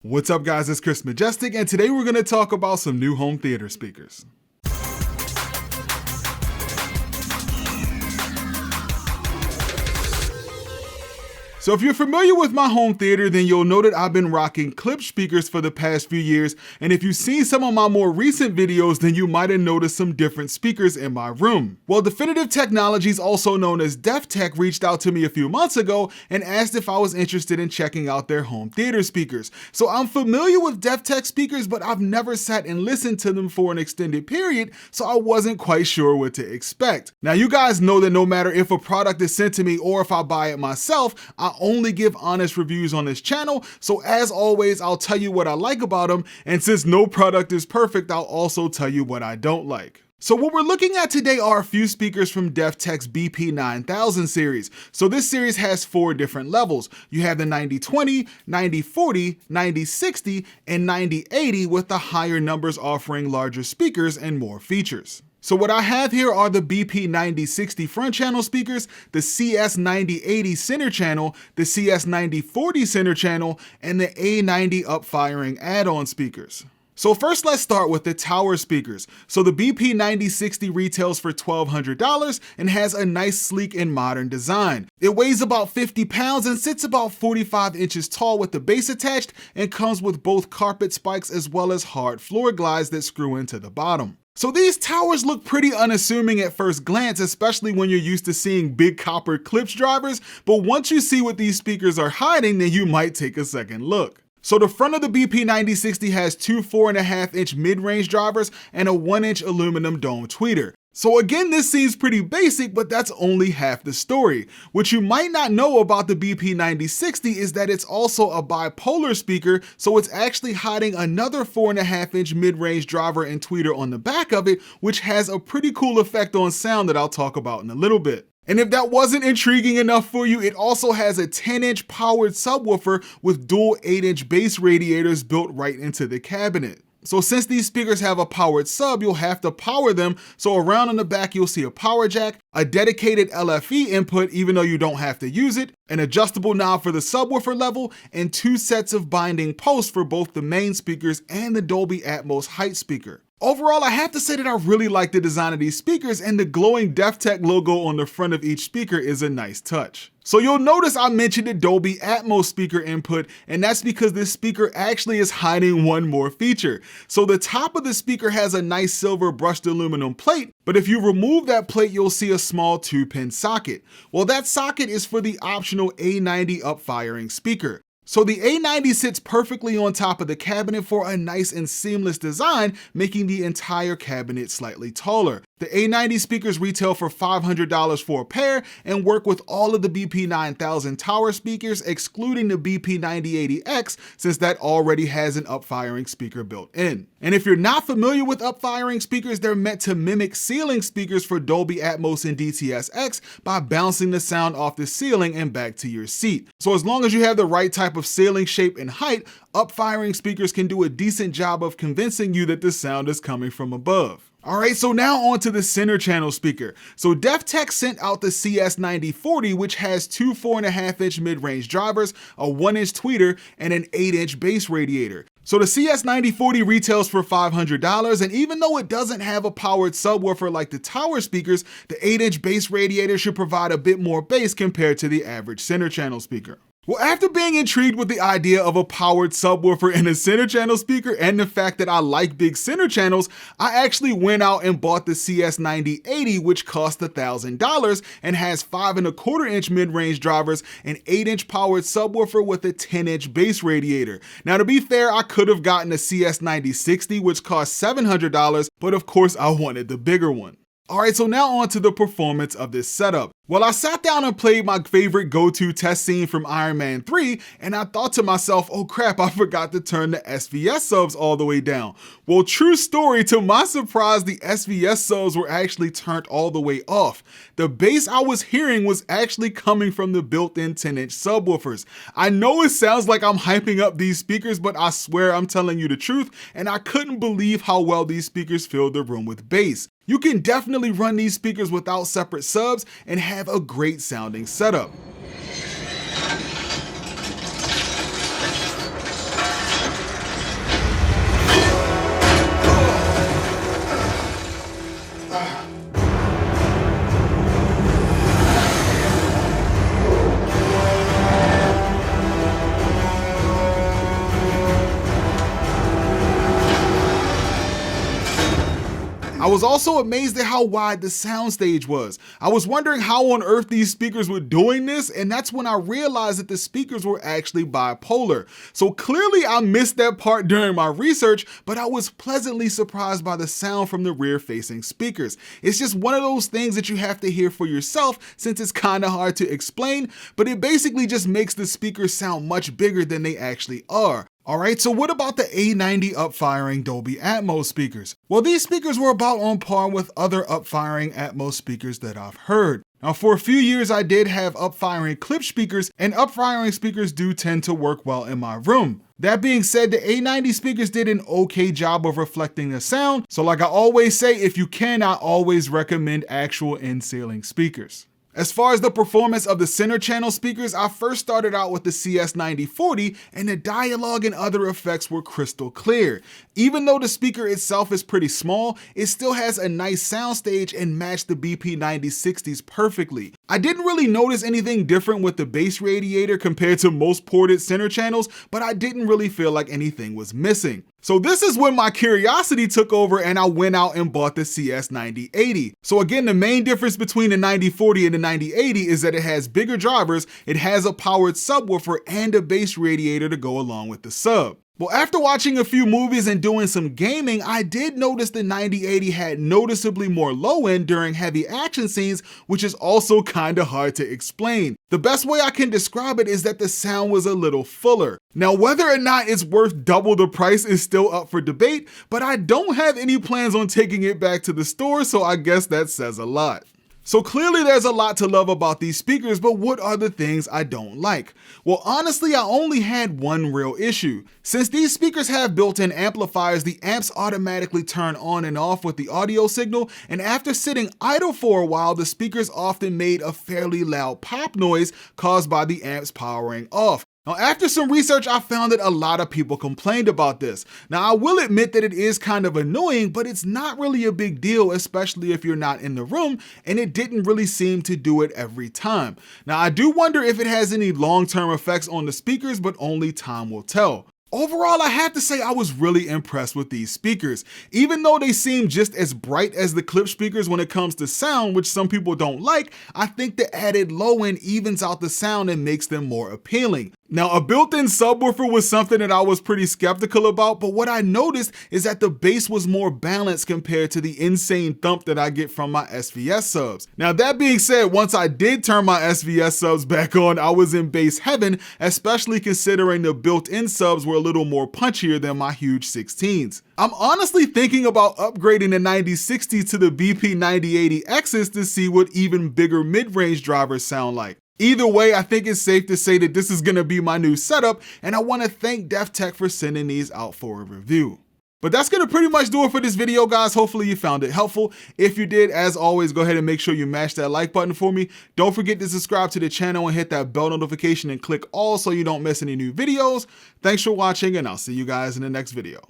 What's up guys, it's Chris Majestic, and today we're going to talk about some new home theater speakers. So if you're familiar with my home theater, then you'll know that I've been rocking Klipsch speakers for the past few years, and if you've seen some of my more recent videos, then you might have noticed some different speakers in my room. Well, Definitive Technologies, also known as DefTech, reached out to me a few months ago and asked if I was interested in checking out their home theater speakers. So I'm familiar with DefTech speakers, but I've never sat and listened to them for an extended period, so I wasn't quite sure what to expect. Now you guys know that no matter if a product is sent to me or if I buy it myself, I only give honest reviews on this channel, so as always, I'll tell you what I like about them, and since no product is perfect, I'll also tell you what I don't like. So what we're looking at today are a few speakers from DefTech's BP9000 series. So this series has 4 different levels. You have the 9020, 9040, 9060, and 9080, with the higher numbers offering larger speakers and more features. So what I have here are the BP9060 front channel speakers, the CS9080 center channel, the CS9040 center channel, and the A90 up-firing add-on speakers. So first let's start with the tower speakers. So the BP9060 retails for $1,200 and has a nice sleek and modern design. It weighs about 50 pounds and sits about 45 inches tall with the base attached, and comes with both carpet spikes as well as hard floor glides that screw into the bottom. So these towers look pretty unassuming at first glance, especially when you're used to seeing big copper Klipsch drivers, but once you see what these speakers are hiding, then you might take a second look. So the front of the BP9060 has 2 4.5-inch mid-range drivers and a 1-inch aluminum dome tweeter. So again, this seems pretty basic, but that's only half the story. What you might not know about the BP9060 is that it's also a bipolar speaker, so it's actually hiding another 4.5-inch mid-range driver and tweeter on the back of it, which has a pretty cool effect on sound that I'll talk about in a little bit. And if that wasn't intriguing enough for you, it also has a 10-inch powered subwoofer with dual 8-inch bass radiators built right into the cabinet. So since these speakers have a powered sub, you'll have to power them, so around on the back you'll see a power jack, a dedicated LFE input even though you don't have to use it, an adjustable knob for the subwoofer level, and 2 sets of binding posts for both the main speakers and the Dolby Atmos height speaker. Overall, I have to say that I really like the design of these speakers, and the glowing DefTech logo on the front of each speaker is a nice touch. So you'll notice I mentioned the Dolby Atmos speaker input, and that's because this speaker actually is hiding one more feature. So the top of the speaker has a nice silver brushed aluminum plate, but if you remove that plate, you'll see a small 2-pin socket. Well, that socket is for the optional A90 up-firing speaker. So the A90 sits perfectly on top of the cabinet for a nice and seamless design, making the entire cabinet slightly taller. The A90 speakers retail for $500 for a pair and work with all of the BP9000 tower speakers, excluding the BP9080X, since that already has an up-firing speaker built in. And if you're not familiar with up-firing speakers, they're meant to mimic ceiling speakers for Dolby Atmos and DTS:X by bouncing the sound off the ceiling and back to your seat. So as long as you have the right type of ceiling shape and height, up-firing speakers can do a decent job of convincing you that the sound is coming from above. Alright, so now on to the center channel speaker. So DefTech sent out the CS9040, which has 2 4.5-inch mid-range drivers, a 1-inch tweeter, and an 8-inch bass radiator. So the CS9040 retails for $500, and even though it doesn't have a powered subwoofer like the tower speakers, the 8-inch bass radiator should provide a bit more bass compared to the average center channel speaker. Well, after being intrigued with the idea of a powered subwoofer in a center channel speaker and the fact that I like big center channels, I actually went out and bought the CS9080, which cost $1,000 and has 5.25-inch mid-range drivers, an 8-inch powered subwoofer with a 10-inch bass radiator. Now to be fair, I could have gotten a CS9060, which cost $700, but of course I wanted the bigger one. Alright, so now on to the performance of this setup. Well, I sat down and played my favorite go-to test scene from Iron Man 3, and I thought to myself, oh crap, I forgot to turn the SVS subs all the way down. Well, true story, to my surprise, the SVS subs were actually turned all the way off. The bass I was hearing was actually coming from the built-in 10-inch subwoofers. I know it sounds like I'm hyping up these speakers, but I swear I'm telling you the truth, and I couldn't believe how well these speakers filled the room with bass. You can definitely run these speakers without separate subs and have a great sounding setup. was also amazed at how wide the soundstage was. I was wondering how on earth these speakers were doing this, and that's when I realized that the speakers were actually bipolar. So clearly I missed that part during my research, but I was pleasantly surprised by the sound from the rear-facing speakers. It's just one of those things that you have to hear for yourself since it's kind of hard to explain, but it basically just makes the speakers sound much bigger than they actually are. Alright, so what about the A90 up-firing Dolby Atmos speakers? Well, these speakers were about on par with other up-firing Atmos speakers that I've heard. Now, for a few years, I did have up-firing Klipsch speakers, and up-firing speakers do tend to work well in my room. That being said, the A90 speakers did an okay job of reflecting the sound, so like I always say, if you can, I always recommend actual in-ceiling speakers. As far as the performance of the center channel speakers, I first started out with the CS9040, and the dialogue and other effects were crystal clear. Even though the speaker itself is pretty small, it still has a nice soundstage and matched the BP9060s perfectly. I didn't really notice anything different with the bass radiator compared to most ported center channels, but I didn't really feel like anything was missing. So this is when my curiosity took over and I went out and bought the CS9080. So again, the main difference between the 9040 and the 9080 is that it has bigger drivers, it has a powered subwoofer, and a bass radiator to go along with the sub. Well, after watching a few movies and doing some gaming, I did notice the 9080 had noticeably more low end during heavy action scenes, which is also kinda hard to explain. The best way I can describe it is that the sound was a little fuller. Now, whether or not it's worth double the price is still up for debate, but I don't have any plans on taking it back to the store, so I guess that says a lot. So clearly there's a lot to love about these speakers, but what are the things I don't like? Well, honestly, I only had one real issue. Since these speakers have built-in amplifiers, the amps automatically turn on and off with the audio signal, and after sitting idle for a while, the speakers often made a fairly loud pop noise caused by the amps powering off. Now, after some research, I found that a lot of people complained about this. Now, I will admit that it is kind of annoying, but it's not really a big deal, especially if you're not in the room, and it didn't really seem to do it every time. Now, I do wonder if it has any long-term effects on the speakers, but only time will tell. Overall, I have to say I was really impressed with these speakers. Even though they seem just as bright as the Klipsch speakers when it comes to sound, which some people don't like, I think the added low end evens out the sound and makes them more appealing. Now, a built-in subwoofer was something that I was pretty skeptical about, but what I noticed is that the bass was more balanced compared to the insane thump that I get from my SVS subs. Now, that being said, once I did turn my SVS subs back on, I was in bass heaven, especially considering the built-in subs were a little more punchier than my huge 16s. I'm honestly thinking about upgrading the 9060 to the BP9080Xs to see what even bigger mid-range drivers sound like. Either way, I think it's safe to say that this is gonna be my new setup, and I wanna thank DefTech for sending these out for a review. But that's gonna pretty much do it for this video, guys. Hopefully you found it helpful. If you did, as always, go ahead and make sure you mash that like button for me. Don't forget to subscribe to the channel and hit that bell notification and click all so you don't miss any new videos. Thanks for watching, and I'll see you guys in the next video.